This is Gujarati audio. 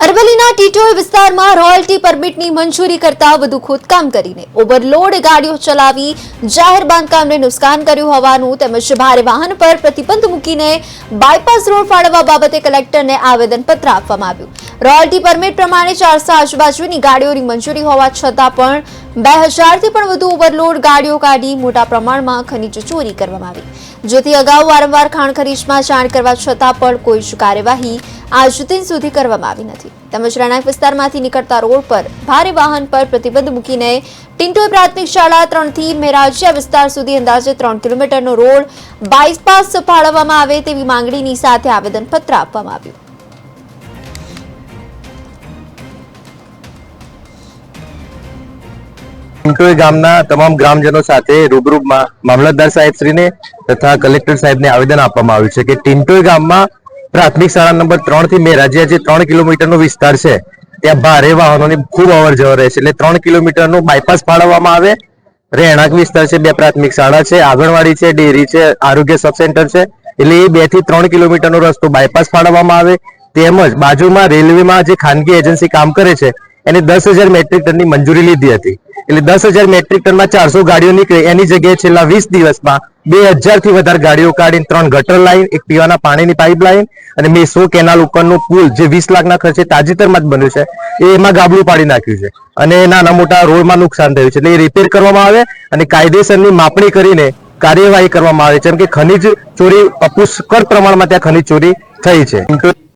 અરવલ્લીના ટીટોઈ વિસ્તારમાં રોયલ્ટી પરમિટની મંજૂરી કરતા વધુ ખોદકામ કરીને ઓવરલોડ ગાડીઓ ચલાવી જાહેર બાંધકામને નુકસાન કર્યું હોવાનું તેમજ ભારે વાહન પર પ્રતિબંધ મૂકીને બાયપાસ રોડ ફાળવવા બાબતે કલેક્ટરને આવેદનપત્ર આપવામાં આવ્યું. રોયલ્ટી પરમિટ પ્રમાણે 400 આજુબાજુની ગાડીઓની મંજૂરી હોવા છતાં પણ 2000 થી પણ વધુ ઓવરલોડ ગાડીઓ કાઢી મોટા પ્રમાણમાં ખનીજ ચોરી કરવામાં આવી, જેથી અગાઉ વારંવાર ખાણ ખનીજમાં જાણ કરવા છતાં પણ કોઈ જ કાર્યવાહી આજ દિન સુધી કરવામાં આવી નથી. તેમજ રહેણાંક વિસ્તારમાંથી નીકળતા રોડ પર ભારે વાહન પર પ્રતિબંધ મૂકીને ટિન્ટોઈ પ્રાથમિક શાળા 3 થી મેરાજીયા વિસ્તાર સુધી અંદાજે 3 કિલોમીટરનો રોડ બાયપાસ ફાળવવામાં આવે તેવી માંગણીની સાથે આવેદનપત્ર આપવામાં આવ્યું. ટિન્ટોઈ ગામના તમામ ગ્રામજનો સાથે રૂબરૂમાં મામલતદાર સાહેબશ્રીને તથા કલેક્ટર સાહેબને આવેદન આપવામાં આવ્યું છે કે ટિન્ટોઈ ગામમાં પ્રાથમિક શાળા નંબર 3 થી મેરાજીયા જે 3 કિલોમીટરનો વિસ્તાર છે ત્યાં ભારે વાહનોની ખૂબ અવર જવર રહે છે, એટલે 3 કિલોમીટરનું બાયપાસ ફાળવવામાં આવે. રહેણાંક વિસ્તાર છે, 2 પ્રાથમિક શાળા છે, આંગણવાડી છે, ડેરી છે, આરોગ્ય સબ સેન્ટર છે, એટલે એ 2 થી 3 કિલોમીટરનો રસ્તો બાયપાસ ફાળવવામાં આવે. તેમજ બાજુમાં રેલવેમાં જે ખાનગી એજન્સી કામ કરે છે એને 10,000 મેટ્રિક ટનની મંજૂરી લીધી હતી, એટલે 10,000 મેટ્રિક ટનમાં 400 ગાડીઓ નીકળે એની જગ્યાએ છેલ્લા 20 દિવસમાં 2000 થી વધારે ગાડીઓ કાઢીને 3 ગટર લાઈન, એક પીવાના પાણીની પાઇપલાઇન અને મેસો કેનાલ ઉપરનો પુલ જે 20 લાખના ખર્ચે તાજેતરમાં જ બન્યું છે એમાં ગાબડું પાડી નાખ્યું છે અને નાના મોટા રોડમાં નુકસાન થયું છે, એટલે એ રિપેર કરવામાં આવે અને કાયદેસરની માપણી કરીને કાર્યવાહી કરવામાં આવે છે. જેમ કે ખનીજ ચોરી પુષ્કળ પ્રમાણમાં ત્યાં ખનીજ ચોરી થઈ છે.